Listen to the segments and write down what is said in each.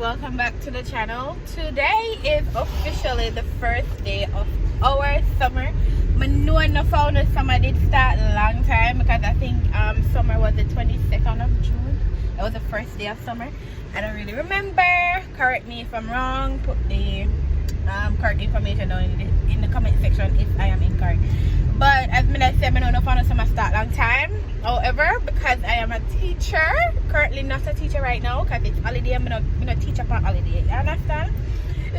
welcome back to the channel. Today is officially the first day of our summer. I know I found that summer did start a long time because I think summer was the 22nd of June. It was the first day of summer. I don't really remember. Correct me if I'm wrong. Put the correct information down in the comment section if I am incorrect. But as I said, I know I found summer start long time. However, because I am a teacher, currently not a teacher right now because it's holiday, I'm not teach upon holiday. You understand?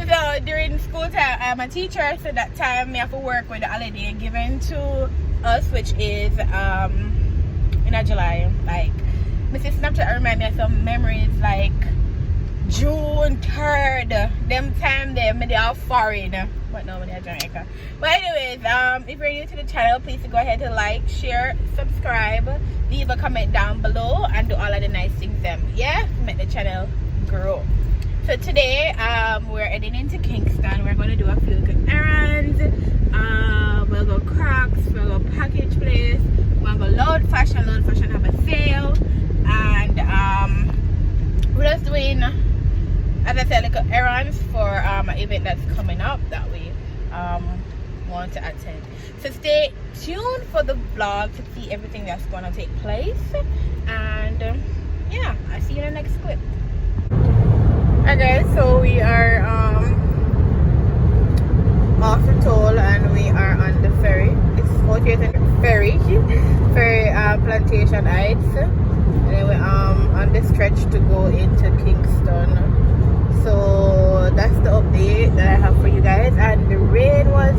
So during school time, I'm a teacher, so that time I have to work with the holiday given to us, which is in July. Like, Mrs. Snapchat remind me of some memories like June 3rd. Them time they are foreign. But no, they're Jamaica. But anyways, if you're new to the channel, please go ahead and like, share, subscribe, leave a comment down below, and do all of the nice things to make the channel grow. So today, we're heading into Kingston. We're going to do a few good errands. We'll go Crocs, we'll go package place, we'll go Loud Fashion. Loud Fashion have a sale, and we're just doing, as I said, like errands for an event that's coming up that we want to attend. So stay tuned for the vlog to see everything that's going to take place, and yeah, I'll see you in the next clip. Okay, so we are off the toll and we are on the ferry. It's out here in ferry Plantation Heights, and then we're on the stretch to go into Kingston. So that's the update that I have for you guys. And the rain was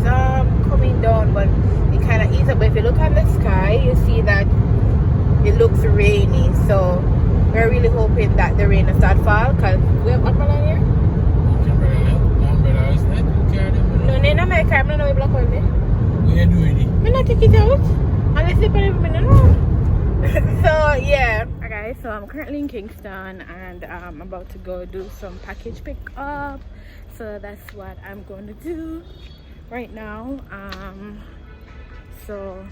coming down, but it kind of eased up. But if you look at the sky, you see that it looks rainy. So we're really hoping that the rain will start fall, because we have umbrella here. No, no, my car, I'm not black on me. What are you doing? I'm not take it out unless you put it in the room. So yeah, okay, so I'm currently in Kingston and I'm about to go do some package pick up. So that's what I'm going to do right now. So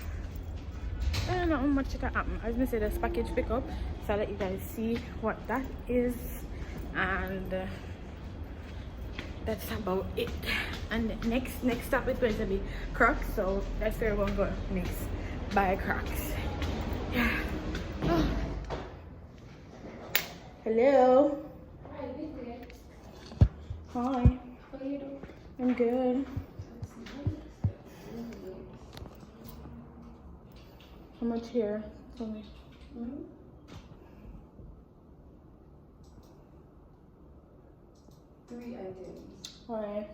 I don't know how much it can happen. I was gonna say this package pickup, so I'll let you guys see what that is, and that's about it. And the next stop is going to be Crocs, so that's where we're gonna go next. Buy Crocs. Yeah. Oh. Hello. Hi, good. Hi. How are you doing? I'm good. How much here? Tell me. 3 items. Alright.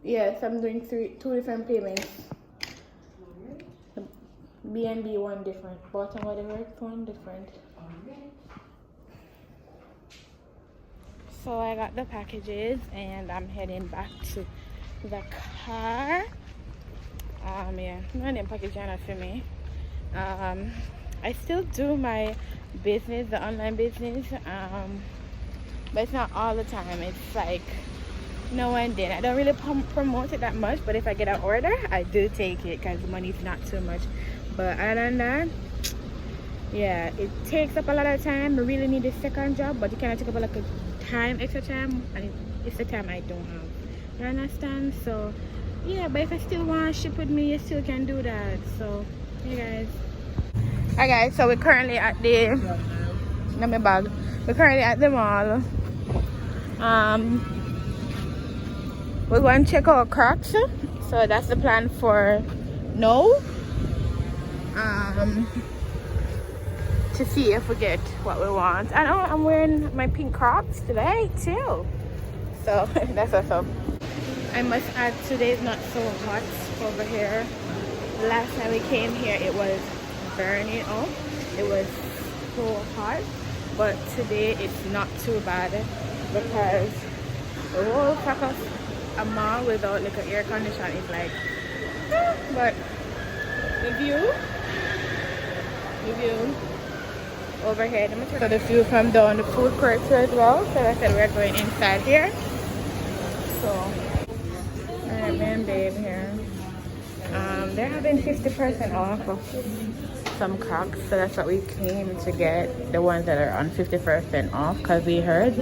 Yes, I'm doing two different payments. Alright. B&B one different. Bottom whatever, one different. Alright. So I got the packages and I'm heading back to the car. Yeah, none of them packages are not for me. I still do my business, the online business, but it's not all the time. It's like now and then. I don't really promote it that much, but if I get an order, I do take it because the money's not too much. But other than that, yeah, it takes up a lot of time. I really need a second job, but it kind of take up like a extra time, and it's the time I don't have. You understand? So yeah, but if I still want to ship with me, you still can do that. So hey guys. Hi guys, so we're currently at the We're currently at the mall. We're going to check out Crocs. So that's the plan for now. To see if we get what we want. And I'm wearing my pink Crocs today too. So that's awesome. I must add, today is not so hot over here. Last time we came here, it was burning up. It was so hot. But today it's not too bad because the whole pack of a mall without like an air condition is like, but the view over here. So the view from down the food court as well. So I said we're going inside here. So alright, me and babe here. They're having 50% off of some Crocs, so that's what we came to get, the ones that are on 50% off, because we heard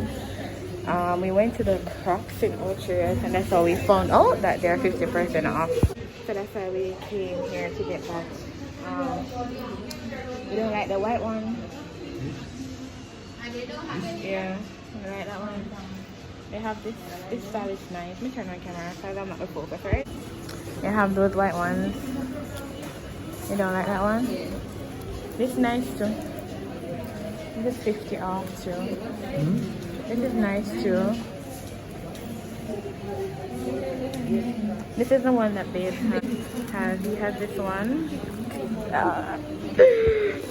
We went to the Crocs in Orchard, and that's how we found out that they're 50% off. So that's why we came here to get that. You don't like the white one? Yeah, you like that one? They have this style is nice. Let me turn on camera so I'm not going to focus, right? They have those white ones. You don't like that one? This is nice too. This is 50 off too. This is nice too. This is the one that Babe has. He has this one.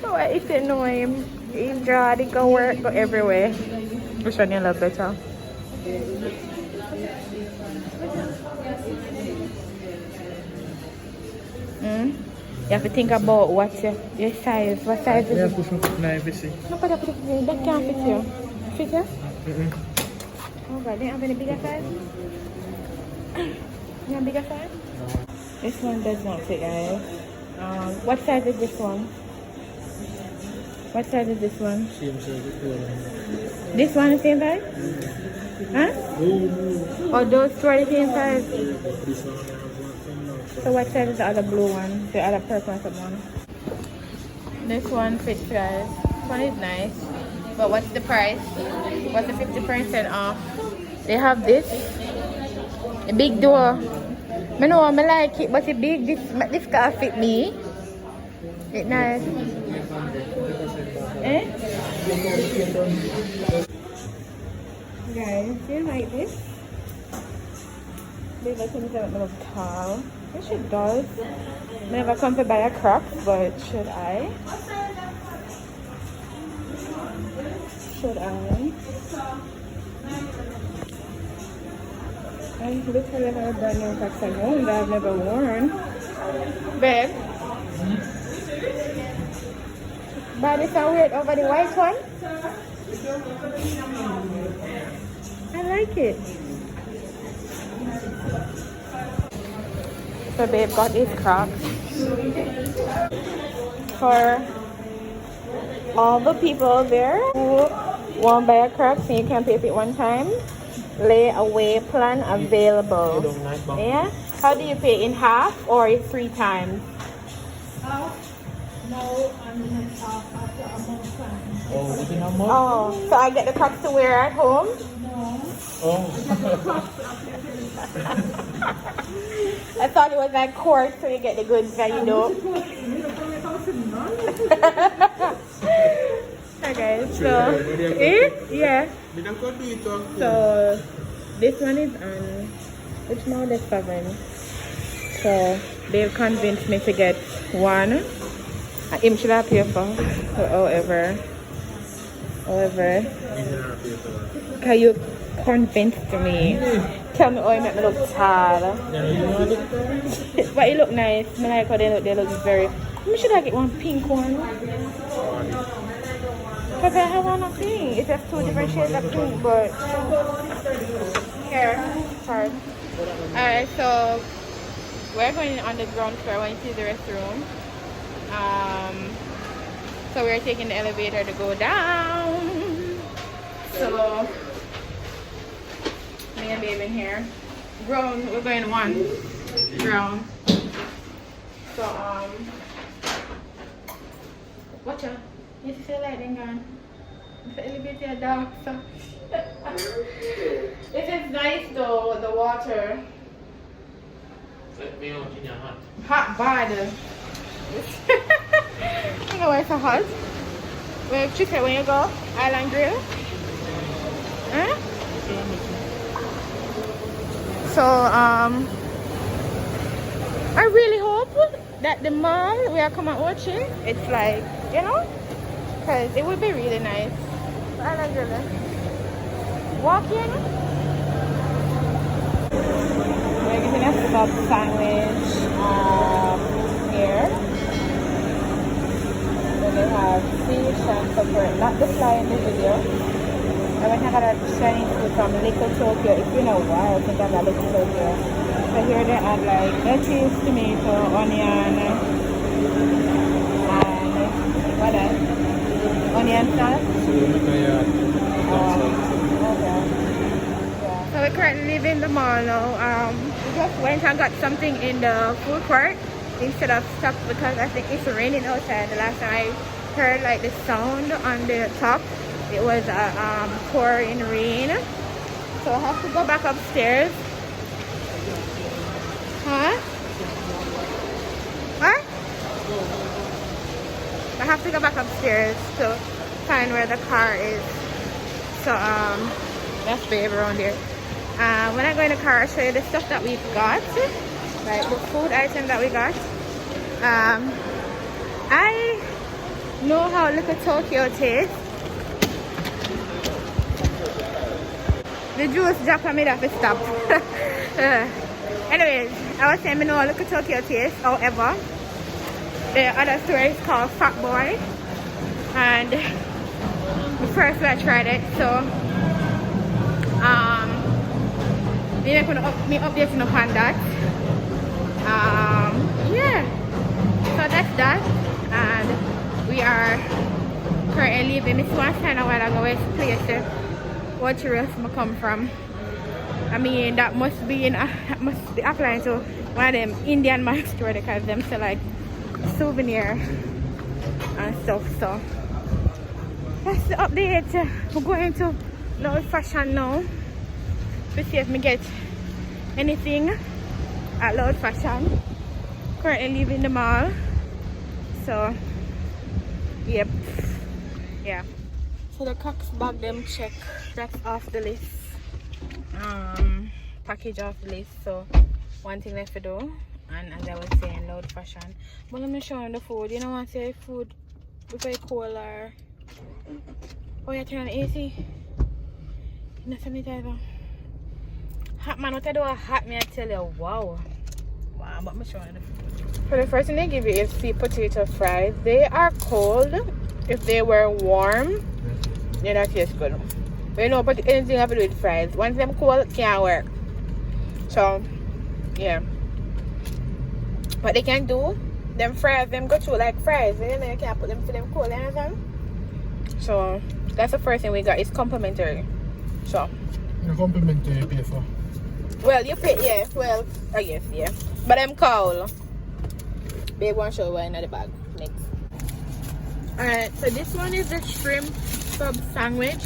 So I said no, him draw, it go work, go everywhere. Which one you love better? You have to think about what's your size. What size is it? Look at that, that can't fit you. Fit you? Oh god, they don't have any bigger size? You have bigger size? This one does not fit, guys. What size is this one? What size is this one? This one is the same size? Huh? Oh, those two are the same size? So what size is the other blue one? The other purple one? This one fits, guys. This one is nice. But what's the price? What's the 50% off? They have this. A big door. I know I like it, but it's big. This can't fit me. It's nice. Eh? Guys, do you like this? They look a little tall. Which it does. Never come to buy a Crocs, but should I? Should I? I literally have a brand new Crocs at home that I've never worn. Babe? But it's a weird over the white one. I like it. So babe got these Crocs for all the people there who want to buy a Crocs and you can pay for it one time. Layaway plan available. Yeah? How do you pay? In half or 3 times? No, I'm in half after a month time. Oh, so I get the Crocs to wear at home? I thought it was like court, so you get the goods that you don't. Okay, so yeah. So this one is on which model is 7. So they've convinced me to get one. Him should have paid for. So however. Can you convinced me? Tell me how you make me look tall. But it look nice. I like how they look very. Maybe should I get one pink one? Because I have one of pink. It's just 2 different shades of pink, but here, sorry. Alright, so we're going on the ground floor. I want to see the restroom. So we're taking the elevator to go down. So me and babe in here. Ground, we're going 1 ground. So watch out. You see the lighting on. The elevator dark, so it is nice though, the water. Hot bad. You know why it's so hot? Where chicken when you go? Island Grill? Huh? So I really hope that the mall we are coming watching, it's like, you know, because it would be really nice. Island Grill. Walk in. We're getting a sub sandwich here. Then they have fish and supper. Not the fly in the video. I went and got a Chinese food from Little Tokyo. It's been a while since I've had Little Tokyo. So here they add like lettuce, tomato, onion, and what else? Onion sauce? Okay. the mall now. We just went and got something in the food court instead of stuff because I think it's raining outside. The last time I heard like the sound on the top, it was pouring rain. So I have to go back upstairs. Huh? What? I have to go back upstairs to find where the car is. So that's babe around there. When I go in the car, I'll show you the stuff that we got, like the food items that we got. I know how Little Tokyo tastes. The juice drop on me that we stopped. Anyways, I was saying I know how Little Tokyo tastes. However, the other store is called Fat Boy, and the first way I tried it, so maybe I'm gonna me updating upon that. Yeah, so that's that, and we are currently leaving. Miss one time a while ago, it's place what else I come from. I mean that must be applying to one of them Indian market store because them sell like souvenir and stuff. So that's the update. We're going to Loud Fashion now to see if we get anything at Loud Fashion. Currently leaving the mall. So yep, yeah. So the Crocs bag them check. That's off the list. Package off the list. So one thing left to do. And as I was saying, Loud Fashion. But let me show you the food. You know what I say food before cold or oh you turn on the AC? No sanitizer. Hot man, what I do a hot me I tell you, wow. Wow, but I'm showing you the food. So the first thing they give you is sweet potato fries. They are cold. If they were warm, they don't taste good. But you know, but anything have to do with fries. Once them cold, it can't work. So yeah. What they can do, them fries, them go through like fries. You know, you can't put them to them cold, you understand? So that's the first thing we got. It's complimentary. So the complimentary you pay for? Well, you pay, yeah. Well, I guess, yeah. But I'm cold. Babe, one show one in the bag. Next. Alright, so this one is the shrimp sub sandwich.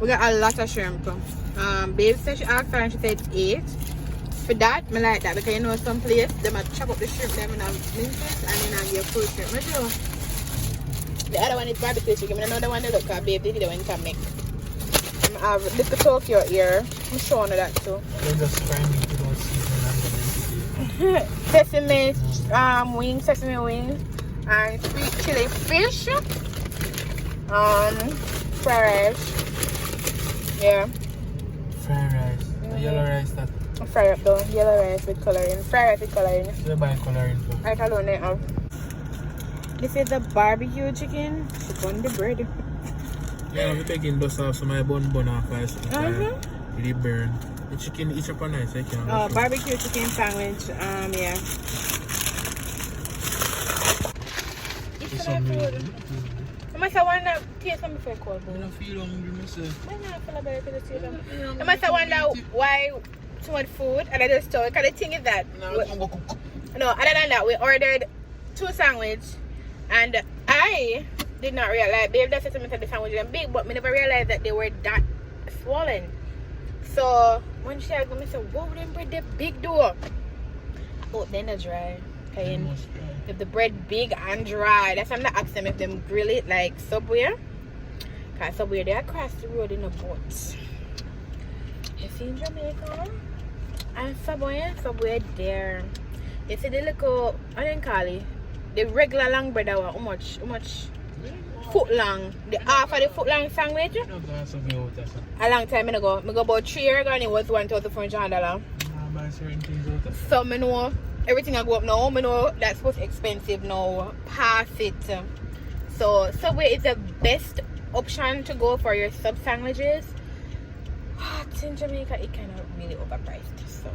We got a lot of shrimp. Babe said she asked for and she said it's 8. For that, I like that because you know some place they might chop up the shrimp, them in minces and then I give full shrimp. What do? The other one is barbecue chicken. Another one they look at babe, they did the one you can make. I have Little Tokyo here. I'm showing you that too. They're just frying me to don't season and sesame wings, sesame wings, and sweet chili fish, fried rice. Yeah. fried rice. The yellow rice that. Fry up the yellow rice with coloring. Fried rice with coloring. You buy coloring for. Right alone now. This is the barbecue chicken. It's on the bread. Yeah, I'm taking those off so my bun off first. Really burn. The chicken each up on nice, I can. Barbecue chicken sandwich. Yeah. It's my food. I must have one that taste them before cold. I don't feel hungry myself. Why not feel about it? I must have wonder why too much food and I just told because the thing is that no, other than that we ordered 2 sandwiches and I did not realize babe that said to me that the sandwiches were big but I never realized that they were that swollen. So when she asked me, I said, whoa, them bread they big though. Oh, they're not dry. Okay, if the bread big and dry, that's why I'm not asking them if them grill it like Subway. Because Subway they across the road in a boat. You see in Jamaica? And Subway there. You see the little, I didn't call it, the regular long bread how much foot long. The half of the foot long sandwich. A long time ago. I go about 3 years ago and it was $1,400. So I know everything I go up now, I know that's what's expensive now. Pass it. So Subway is the best option to go for your sub sandwiches. In Jamaica it kind of really overpriced. So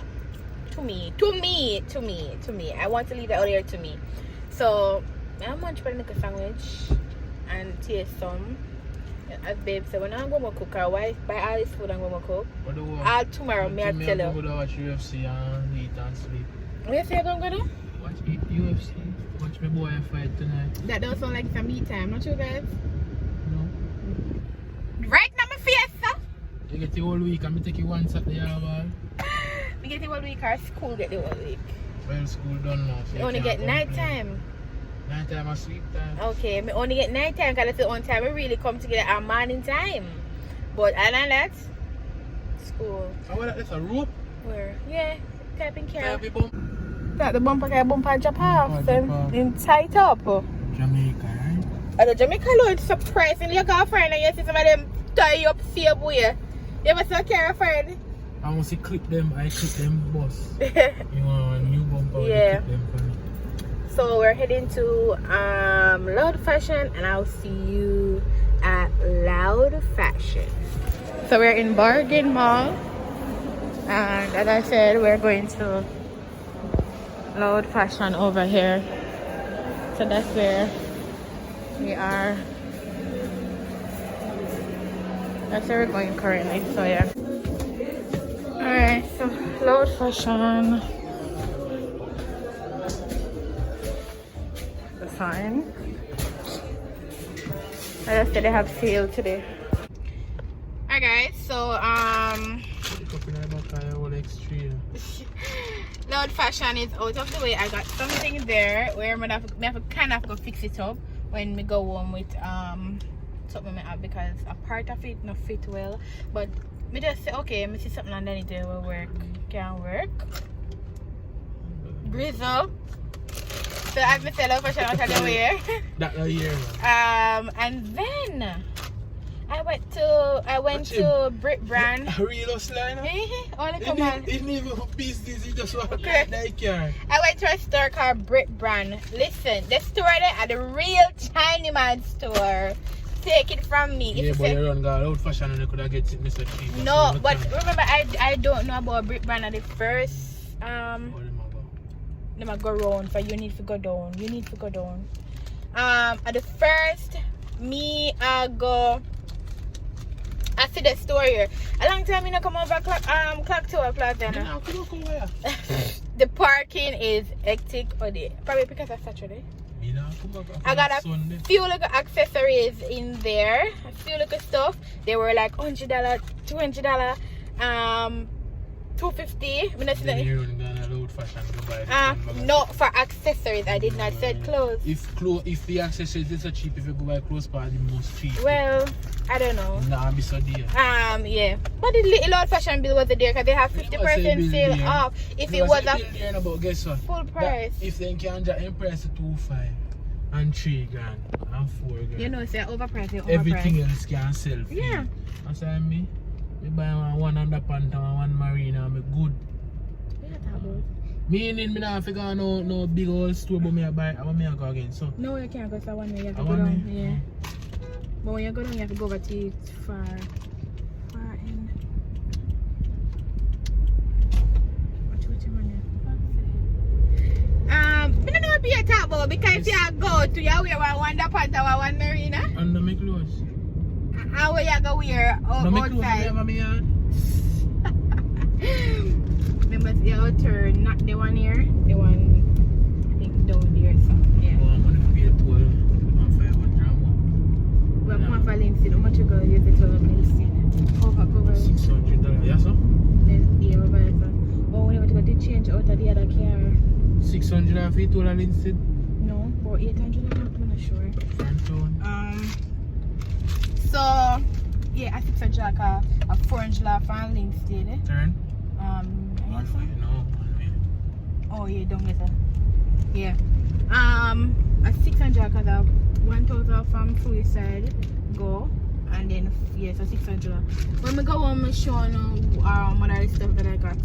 to me, I want to leave it out here to me. So I'm munch for a little sandwich and taste some. As babe said, when I'm going to cook, why buy all this food I'm going to cook? What do you All tomorrow, me I tell you. I'm going to watch UFC and eat and sleep. What you say I'm going to do? Watch UFC. Watch my boy fight tonight. That don't sound like it's a me time, not you guys? No. Right now, my face, sir. You get the whole week and me take you one Saturday all. We get the whole week, our school get the whole week. Well, school done now. So We only get night time. Night time or sleep time. Okay, we only get night time because that's the only time we really come together at morning time. But other than that, school. Oh, well, that's a rope. Where? Yeah, tapping care. Happy bump. That the bumper drop off Bumper. and tight up. Jamaica, right? At the Jamaica Lord, surprisingly, your girlfriend and you see some of them tie you up same way. You ever see a car friend? I want to clip them, I clip them boss. You want a new bumper, Yeah. clip them for me. So we're heading to Loud Fashion and I'll see you at Loud Fashion. So we're in Bargain Mall and as I said, we're going to Loud Fashion over here. So that's where we are. That's where we're going currently, so yeah. Alright, so Loud Fashion. The sign. I just said they have sale today. Alright guys, so Loud Fashion is out of the way. I got something there where I have to kind of go fix it up when we go home with something I have because a part of it not fit well. But me just say okay, me see something underneath there will work. Can work. Grizzle. So as me say Loud Fashion out of the way. That year. And then I went to Brit Brand. A real slime. Only come on. It need even business, it just want Okay. like car. I went to a store called Brit Brand. Listen, the store there at the real China man store. Take it from me. Yeah, If but you you run got Loud Fashion and you could have get it Mr. Cheap. no, but remember I don't know about Brit Brand at the first them go round for you need to go down. You need to go down. At the first me go I see the store here. A long time you know come over clock tower plaza. No, come on, where? The parking is hectic all day. Probably because of Saturday. I got a few little accessories in there. A few little stuff. They were like $100, $200, $250. No, for accessories. I did not say clothes. If the accessories is so cheap, if you go buy clothes, probably the most cheap. Well, I don't know. Nah, be so dear. Yeah. But the little Loud Fashion bill was there because they have 50% sale off. If it was a about, guess what? full price. If they can just impress to 2.5 and 3 grand and 4 grand. You know, say overpriced, they overpriced. Everything else can sell. Yeah. That's what I mean. Me buy one underpants and one marina and me good. What you talk about? Meaning me not figure no big old store, but me I buy. I want me to go again. So. No, you can't go to one way. You have to I go want down. me? Yeah. But when you go down, you have to go over to it far end. What you want I don't know what you talk about because if you go to your wear one underpants or one marina, Under my clothes. how will you go wear No, my clothes outside? never me yard. Remember the outer, not the one here, the one I think down there. So yeah. Oh, I'm gonna pay 12.5 Well, I'm going for Lindsay. How much you go use it to Lindsay? Cover. $600. Yeah, so? Then yeah, over there. Oh, we have to go to change out of the other car. 600 feet to Lindsay. No, or 800. I'm not sure. Front town. So yeah, I think it's like a $400 from Lindsay. Turn. I guess so. One way. Oh yeah, don't get that. Yeah. A 600 because of 1,000 from Suicide go, and then yeah, so 600. When we go home, I show you what are the stuff that I got.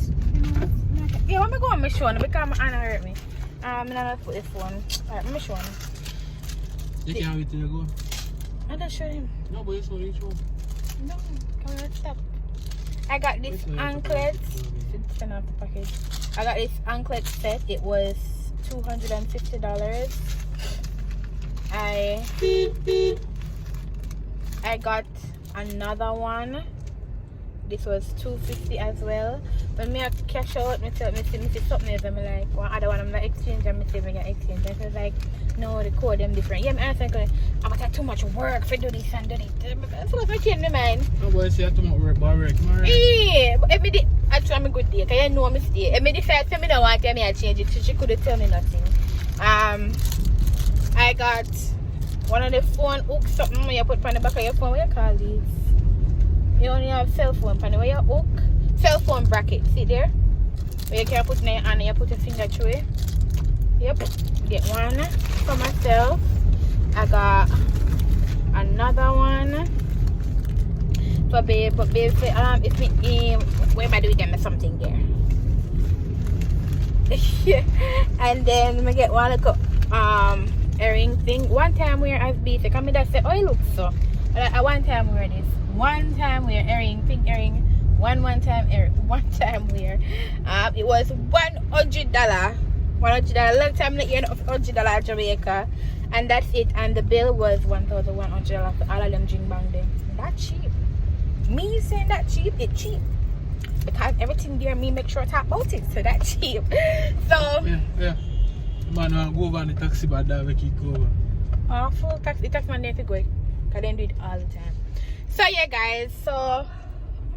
Yeah, when we go home, I show you because my Anna hurt me. I'm gonna put this one. Alright, let me show you. You can't wait till you go. I don't show him. No, but it's only show. No, come on, stop. I got this anklet. It's turn off the package. I got this anklet set. It was $250. I got another one. This was $2.50 as well. When me cash out, me see something else, I'm like, one other one I'm like exchange, and me say me get exchange. I was like, no, the code them different. Yeah, me answer like, I'm gonna have too much work for do this and do it. So I change my mind. No boy, say too much work, but work. Yeah, but if me did, actually I'm a good day, cause I know I mistake. If me decide to me don't want to, me I change it. So she couldn't tell me nothing. I got one of the phone hooks, something you put on the back of your phone. What you call these? You only have cell phone pan where you hook cell phone bracket. See there? Where you can put in your hand and you put your finger through it. Yep. Get one for myself. I got another one for babe. But babe say it's me where am I doing them something there? And then I get one little earring thing. One time wear as basic. I mean that say, oh it looks so. But I one time wear this. One time wear earring, pink earring. One time wear. It was $100. $100. Long time like $100 Jamaica, and that's it. And the bill was $1,100 for all of them drink bang them. That cheap. Me saying that cheap, it cheap because everything there. Me make sure I talk about it, so that cheap. So yeah. Man, go over on the taxi, but that we keep over. Oh, full taxi man there if you go, cause they do it all the time. So yeah guys, so I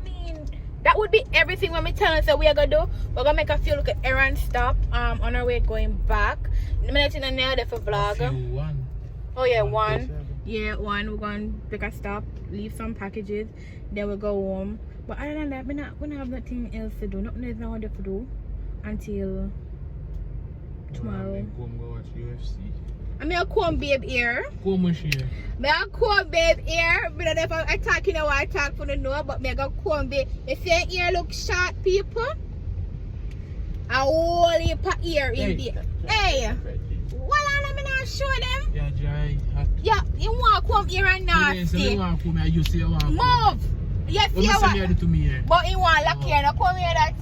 mean that would be everything when we tell us that we are gonna do. We're gonna make a few look at errand stop on our way going back. The minute in the nail there for vlog. One. Oh yeah, one. Yeah, one. We're gonna take a stop, leave some packages, then we'll go home. But other than that, we don't have nothing else to do. Nothing else now to do until tomorrow. Go watch UFC. I'm gonna come babe here. Come here. I come babe here. But if I talk, you know what I talk for the know, but me go come babe. You see here look short people? A whole heap of ear in there. Hey! Well, I'm not show them. Yeah, dry. Yeah, you want to come here and not stay. You want to come here, you say you want to come. Move! Yes, you want to me here. But you want lock here, no come here that.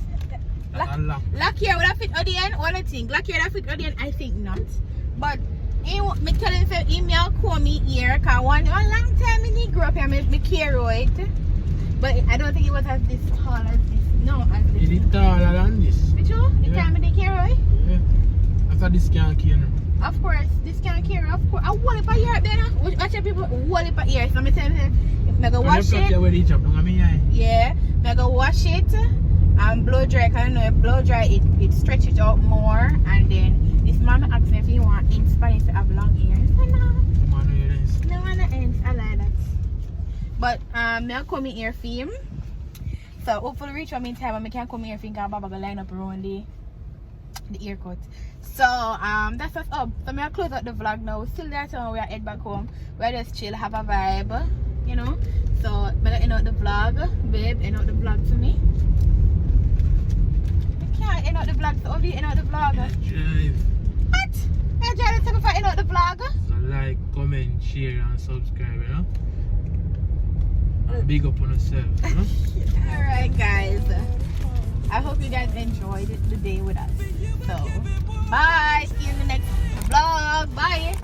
Lock here, would I fit audience? What I think? Lock here, would I fit audience? I think not. But me telling you, email call me here, because one long time I grew up here, me care it. But I don't think it was as this tall as this. No, as this. It is taller than this. Which one? The time I did care it? Yeah. After this can't care. Of course, this can't care. Of course. I want it by here, then. Watch your people hold it by here. So I'm telling you, I go wash it. Yeah, I go wash it and blow dry. Because I know blow dry, it stretch it out more. And then this man asked me if you want inspired to have long hair. I said, no, I like that. But I come in here for him. So hopefully reach one meantime I can come here for him because Baba go line up around the haircut. So that's what's up. So I close out the vlog now. We're still there till we are head back home. We're just chill, have a vibe, you know. So I'm gonna end out the vlog. Babe, end out the vlog to me. I can't end out the vlog, so how do you end out the vlog? Drive. What? I drive to before I end out the vlog. So like, comment, share and subscribe, you know. And big up on yourself, you know. Alright guys. I hope you guys enjoyed the day with us. So bye. See you in the next vlog. Bye.